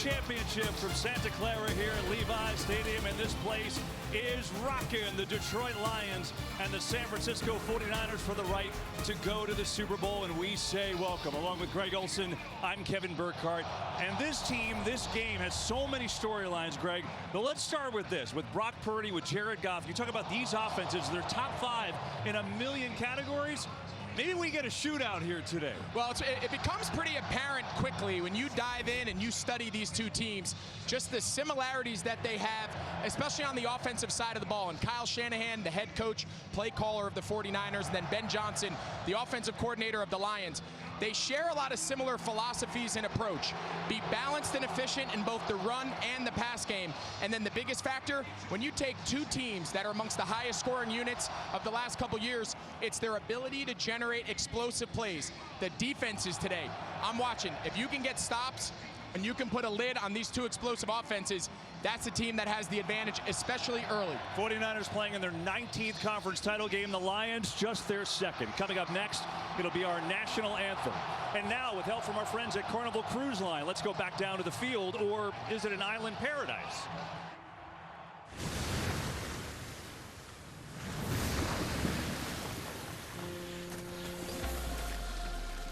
Championship from Santa Clara here at Levi Stadium, and this place is rocking. The Detroit Lions and the San Francisco 49ers for the right to go to the Super Bowl, and we say welcome. Along with Greg Olson, I'm Kevin Burkhardt, and this team, this game has so many storylines, Greg. But let's start with this, with Brock Purdy, with Jared Goff. You talk about these offenses, they're top 5 in a million categories. Maybe we get a shootout here today. Well, it becomes pretty apparent quickly when you dive in and you study these two teams, just the similarities that they have, especially on the offensive side of the ball. And Kyle Shanahan, the head coach, play caller of the 49ers, and then Ben Johnson, the offensive coordinator of the Lions. They share a lot of similar philosophies and approach. Be balanced and efficient in both the run and the pass game. And then the biggest factor, when you take two teams that are amongst the highest scoring units of the last couple years, it's their ability to generate explosive plays. The defenses today, I'm watching. If you can get stops and you can put a lid on these two explosive offenses, that's a team that has the advantage, especially early. 49ers playing in their 19th conference title game. The Lions just their second. Coming up next, it'll be our national anthem. And now, with help from our friends at Carnival Cruise Line, let's go back down to the field, or is it an island paradise?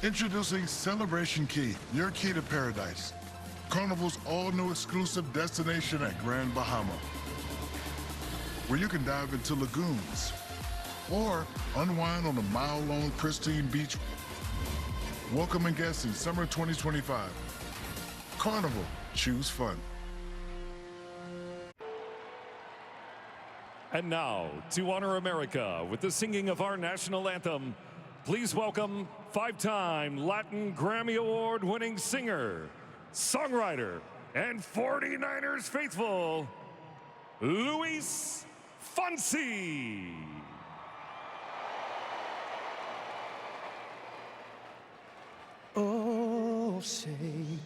Introducing Celebration Key, your key to paradise. Carnival's all-new exclusive destination at Grand Bahama, where you can dive into lagoons or unwind on a mile-long pristine beach. Welcoming guests in summer 2025. Carnival, choose fun. And now, to honor America with the singing of our national anthem, please welcome 5-time Latin Grammy Award-winning singer, songwriter, and 49ers faithful, Luis Fonsi. Oh, say,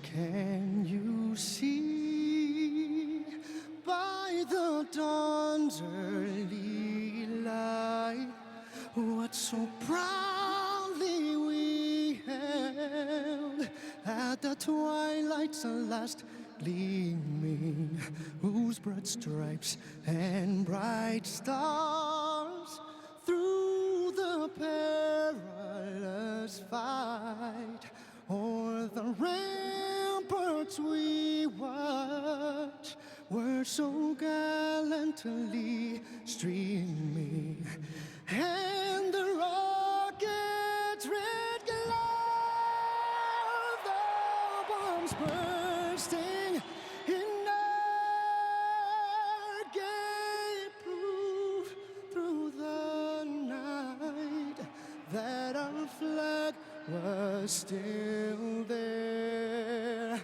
can you see by the dawn's early light what so proudly we held at the twilight's last gleaming, whose broad stripes and bright stars through the perilous fight o'er the ramparts we watch were so gallantly streaming, and the rocket's red glow, the bombs bursting in air gave proof through the night that our flag was still there.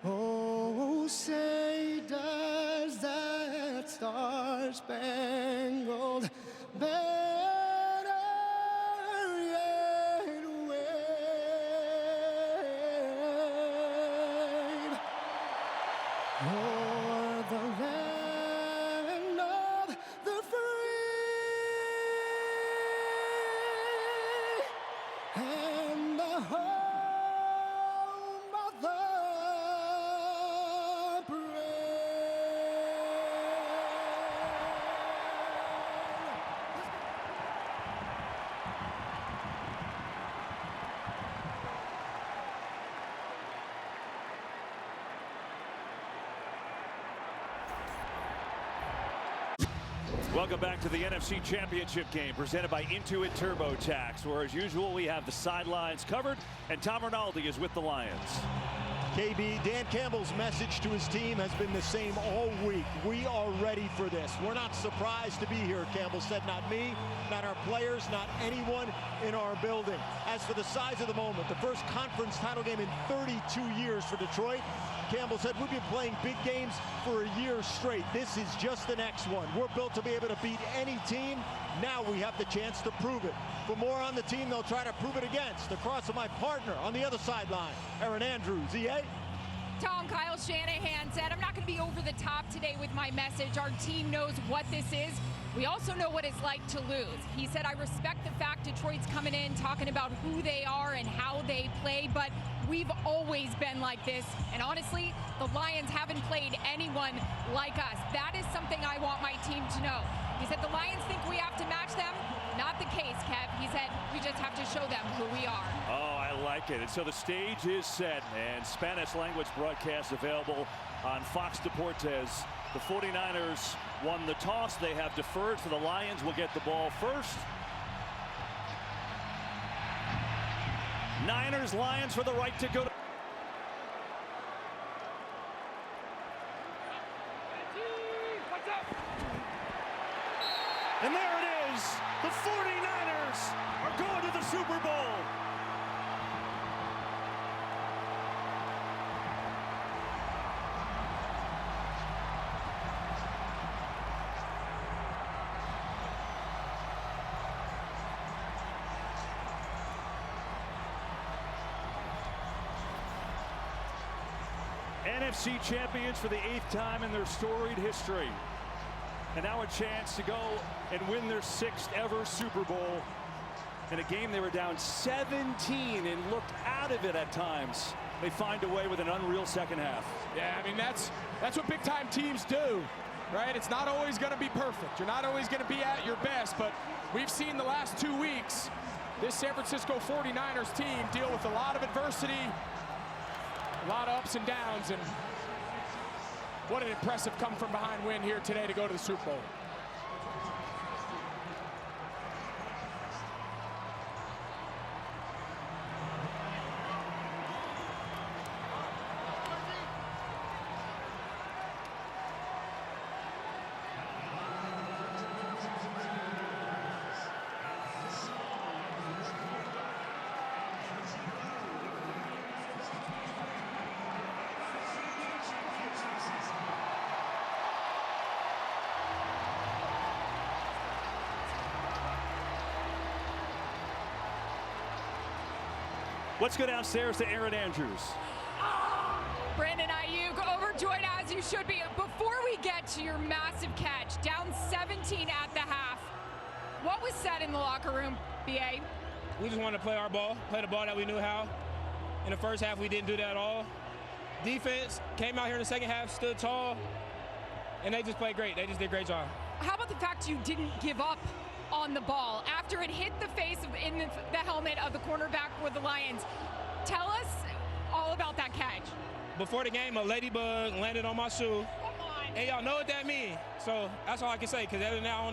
Oh, say does that star-spangled banner yet wave o'er the land of the free and the home of the Welcome back to the NFC Championship game presented by Intuit TurboTax, where as usual we have the sidelines covered, and Tom Rinaldi is with the Lions. KB, Dan Campbell's message to his team has been the same all week. We are ready for this. We're not surprised to be here, Campbell said. Not me, not our players, not anyone in our building. As for the size of the moment, the first conference title game in 32 years for Detroit, Campbell said, we've been playing big games for a year straight. This is just the next one. We're built to be able to beat any team. Now we have the chance to prove it. For more on the team they'll try to prove it against, across from my partner on the other sideline, Aaron Andrews. EA? Tom, Kyle Shanahan said, I'm not going to be over the top today with my message. Our team knows what this is. We also know what it's like to lose. He said, I respect the fact Detroit's coming in, talking about who they are and how they play, but we've always been like this. And honestly, the Lions haven't played anyone like us. That is something I want my team to know. He said the Lions think we have to match them. Not the case, Kev. He said we just have to show them who we are. Oh, I like it. And so the stage is set, and Spanish language broadcast available on Fox Deportes. The 49ers won the toss. They have deferred, so the Lions will get the ball first. Niners, Lions for the right to go. And there it is. The 49ers are going to the Super Bowl. NFC champions for the 8th time in their storied history. And now a chance to go and win their 6th ever Super Bowl. In a game they were down 17 and looked out of it at times. They find a way with an unreal second half. Yeah, I mean, that's what big time teams do, right? It's not always going to be perfect. You're not always going to be at your best, but we've seen the last 2 weeks this San Francisco 49ers team deal with a lot of adversity, a lot of ups and downs, and what an impressive come from behind win here today to go to the Super Bowl. Let's go downstairs to Aaron Andrews. Brandon Ayuk, overjoyed as you should be. Before we get to your massive catch, down 17 at the half, what was said in the locker room, BA? We just wanted to play our ball, play the ball that we knew how. In the first half, we didn't do that at all. Defense came out here in the second half, stood tall, and they just played great. They just did a great job. How about the fact you didn't give up on the ball after it hit the face in the helmet of the cornerback for the Lions? Tell us all about that catch. Before the game, a ladybug landed on my shoe. Come on. And y'all know what that means. So that's all I can say, because other than that, I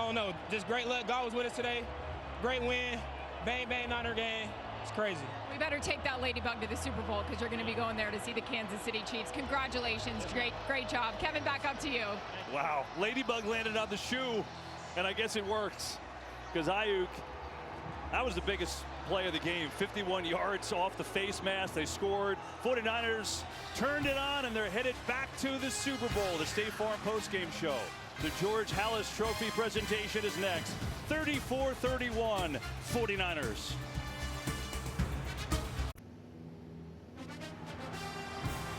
don't know. Just great luck. God was with us today. Great win. Bang, bang, Niner game. It's crazy. We better take that ladybug to the Super Bowl, because you're going to be going there to see the Kansas City Chiefs. Congratulations. Great job. Kevin, back up to you. Wow. Ladybug landed on the shoe, and I guess it worked, because Ayuk, that was the biggest play of the game. 51 yards off the face mask. They scored. 49ers turned it on, and they're headed back to the Super Bowl. The State Farm postgame show. The George Halas Trophy presentation is next. 34-31, 49ers.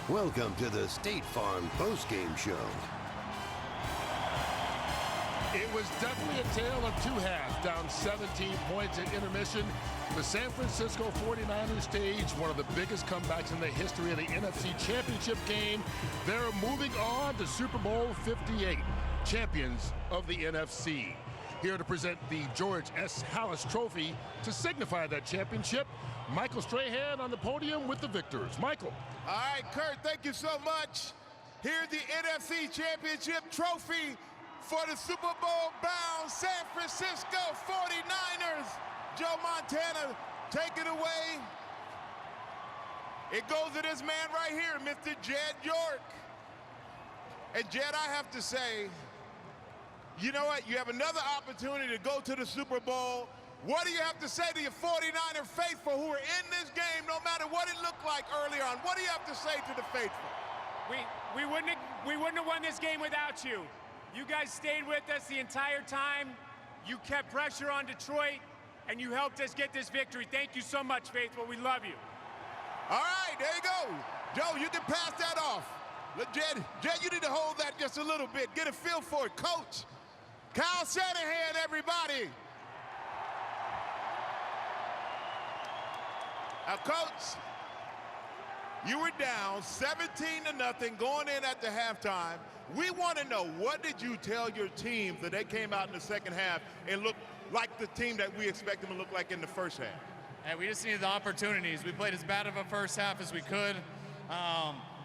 Welcome to the State Farm postgame show. It was definitely a tale of two halves, down 17 points at intermission. The San Francisco 49ers staged one of the biggest comebacks in the history of the NFC Championship game. They're moving on to Super Bowl 58, champions of the NFC. Here to present the George S. Halas Trophy to signify that championship, Michael Strahan on the podium with the victors. Michael. All right, Kurt, thank you so much. Here's the NFC Championship Trophy for the Super Bowl bound San Francisco 49ers. Joe Montana, take it away. It goes to this man right here, Mr. Jed York. And Jed, I have to say, you know what? You have another opportunity to go to the Super Bowl. What do you have to say to your 49er faithful who are in this game, no matter what it looked like earlier on? What do you have to say to the faithful? We wouldn't have won this game without you. You guys stayed with us the entire time. You kept pressure on Detroit, and you helped us get this victory. Thank you so much, faithful. We love you. All right, there you go. Joe, you can pass that off. Look, Jed, you need to hold that just a little bit. Get a feel for it. Coach, Kyle Shanahan, everybody. Now, Coach, you were down 17-0 going in at the halftime. We want to know, what did you tell your team that they came out in the second half and looked like the team that we expect them to look like in the first half? And we just needed the opportunities. We played as bad of a first half as we could,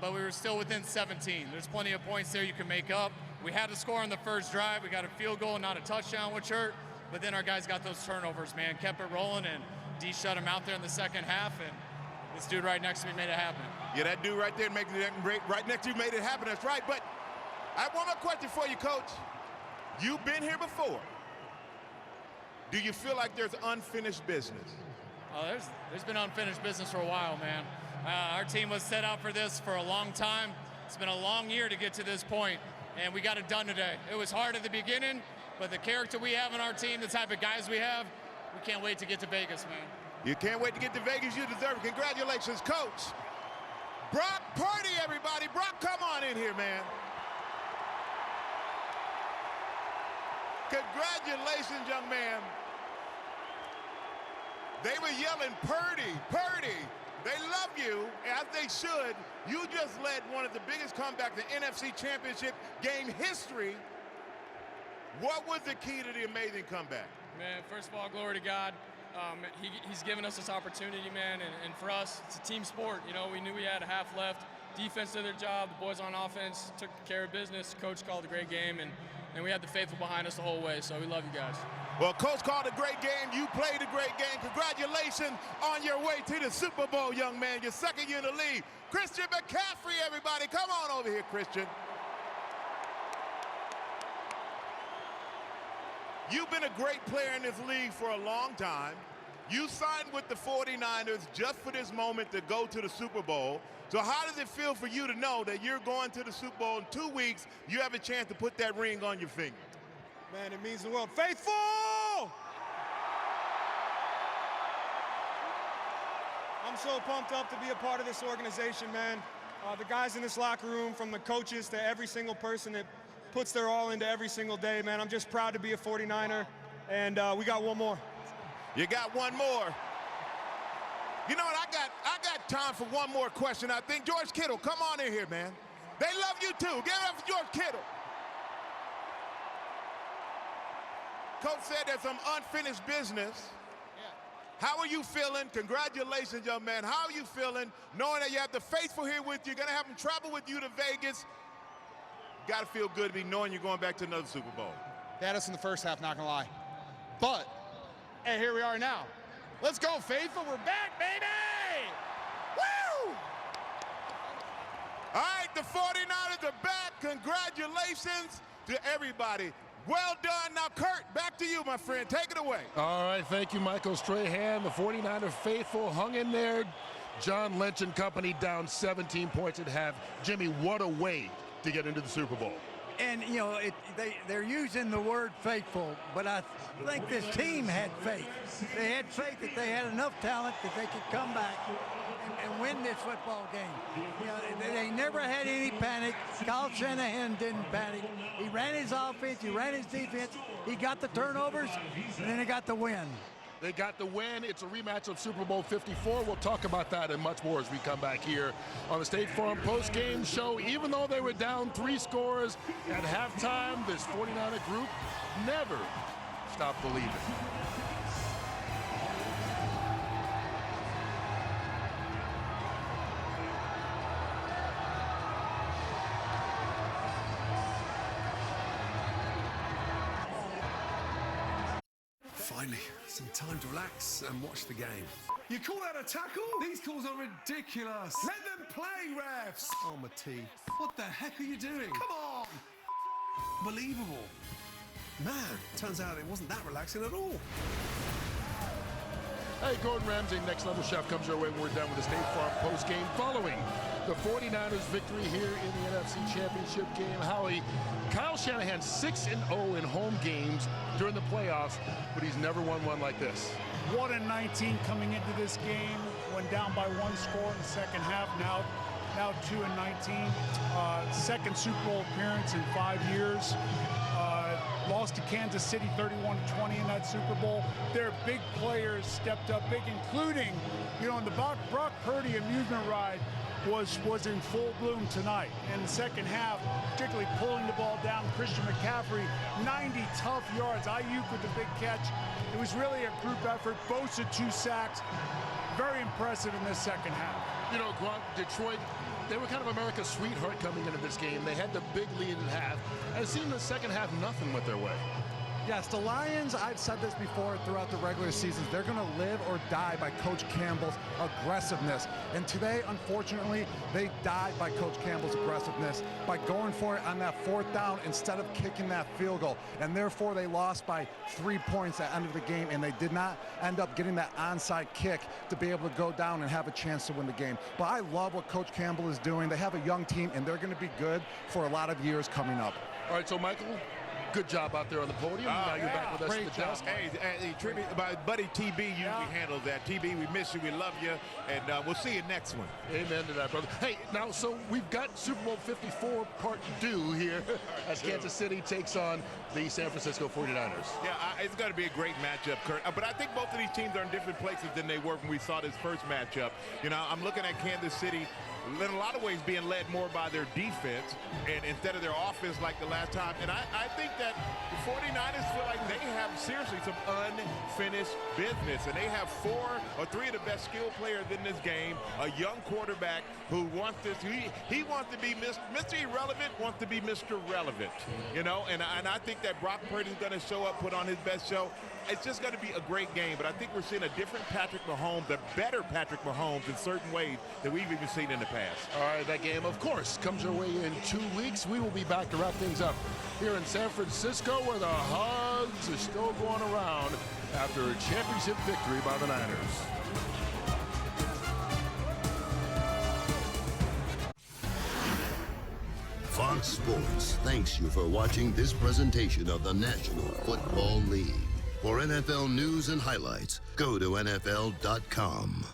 but we were still within 17. There's plenty of points there you can make up. We had to score on the first drive. We got a field goal, not a touchdown, which hurt. But then our guys got those turnovers, man. Kept it rolling, and D shut him out there in the second half, and this dude right next to me made it happen. Yeah, that dude right there right next to you made it happen. That's right. But I have one more question for you, Coach. You've been here before. Do you feel like there's unfinished business? Oh, there's been unfinished business for a while, man. Our team was set out for this for a long time. It's been a long year to get to this point, and we got it done today. It was hard at the beginning, but the character we have in our team, the type of guys we have, we can't wait to get to Vegas, man. You can't wait to get to Vegas. You deserve it. Congratulations, Coach. Brock Purdy, everybody. Brock, come on in here, man. Congratulations, young man. They were yelling, Purdy, Purdy. They love you, as they should. You just led one of the biggest comebacks in NFC Championship game history. What was the key to the amazing comeback? Man, first of all, glory to God. He's given us this opportunity, man, and for us, it's a team sport. You know, we knew we had a half left. Defense did their job. The boys on offense took care of business. Coach called a great game, and we had the faithful behind us the whole way, so we love you guys. Well, Coach called a great game. You played a great game. Congratulations on your way to the Super Bowl, young man. Your second year in the league. Christian McCaffrey, everybody. Come on over here, Christian. You've been a great player in this league for a long time. You signed with the 49ers just for this moment to go to the Super Bowl. So how does it feel for you to know that you're going to the Super Bowl in 2 weeks, you have a chance to put that ring on your finger? Man, it means the world. Faithful! I'm so pumped up to be a part of this organization, man. The guys in this locker room, from the coaches to every single person that puts their all into every single day, man. I'm just proud to be a 49er, and we got one more. You got one more. You know what, I got time for one more question. I think George Kittle, come on in here, man. They love you too. Give it up for George Kittle. Coach said there's some unfinished business. How are you feeling? Congratulations, young man. How are you feeling knowing that you have the faithful here with you? You're going to have them travel with you to Vegas. Got to feel good to be knowing you're going back to another Super Bowl. They had us in the first half, not going to lie. But, hey, here we are now. Let's go, faithful. We're back, baby! Woo! All right, the 49ers are back. Congratulations to everybody. Well done. Now, Kurt, back to you, my friend. Take it away. All right, thank you, Michael Strahan. The 49er faithful hung in there. John Lynch and company down 17 points at half. Jimmy, what a way to get into the Super Bowl. And, you know, they're using the word faithful, but I think this team had faith. They had faith that they had enough talent that they could come back and win this football game. You know, they never had any panic. Kyle Shanahan didn't panic. He ran his offense, he ran his defense, he got the turnovers, and then he got the win. They got the win. It's a rematch of Super Bowl 54. We'll talk about that and much more as we come back here on the State Farm post-game show. Even though they were down 3 scores at halftime, this 49er group never stopped believing. Finally, some time to relax and watch the game. You call that a tackle? These calls are ridiculous. Let them play, refs. Oh, my teeth. What the heck are you doing? Come on. Believable. Man, turns out it wasn't that relaxing at all. Hey, Gordon Ramsay, Next Level Chef, comes your way when we're done with the State Farm post-game following the 49ers victory here in the NFC Championship game. Howie, Kyle Shanahan 6-0 in home games during the playoffs, but he's never won one like this. 1-19 coming into this game, went down by 1 score in the second half, now 2-19. Second Super Bowl appearance in 5 years. lost to Kansas City 31-20 in that Super Bowl. Their big players stepped up big, including, in the Brock Purdy amusement ride was in full bloom tonight. In the second half, particularly pulling the ball down, Christian McCaffrey, 90 tough yards. Ayuk with the big catch. It was really a group effort. Bosa 2 sacks. Very impressive in this second half. Gronk, Detroit, they were kind of America's sweetheart coming into this game. They had the big lead at half, and it seemed in the second half nothing went their way. Yes, the Lions, I've said this before throughout the regular season, they're going to live or die by Coach Campbell's aggressiveness. And today, unfortunately, they died by Coach Campbell's aggressiveness by going for it on that 4th down instead of kicking that field goal. And therefore, they lost by 3 points at the end of the game, and they did not end up getting that onside kick to be able to go down and have a chance to win the game. But I love what Coach Campbell is doing. They have a young team, and they're going to be good for a lot of years coming up. All right, so Michael, good job out there on the podium. Now you're back with us at the desk. Hey, tribute, my buddy TB usually handles that. TB, we miss you, we love you, and we'll see you next one. Amen to that, brother. Hey, now, so we've got Super Bowl 54 part 2 here as Kansas City takes on the San Francisco 49ers. Yeah, it's going to be a great matchup, Kurt. But I think both of these teams are in different places than they were when we saw this first matchup. I'm looking at Kansas City in a lot of ways being led more by their defense and instead of their offense like the last time. And I think that the 49ers feel like they have seriously some unfinished business. And they have 4 or 3 of the best skilled players in this game. A young quarterback who wants this. He wants to be Mr. Irrelevant, wants to be Mr. Relevant. And I think that Brock Purdy is going to show up, put on his best show. It's just going to be a great game, but I think we're seeing a different Patrick Mahomes, a better Patrick Mahomes in certain ways than we've even seen in the past. All right, that game, of course, comes your way in 2 weeks. We will be back to wrap things up here in San Francisco, where the hugs are still going around after a championship victory by the Niners. Fox Sports thanks you for watching this presentation of the National Football League. For NFL news and highlights, go to NFL.com.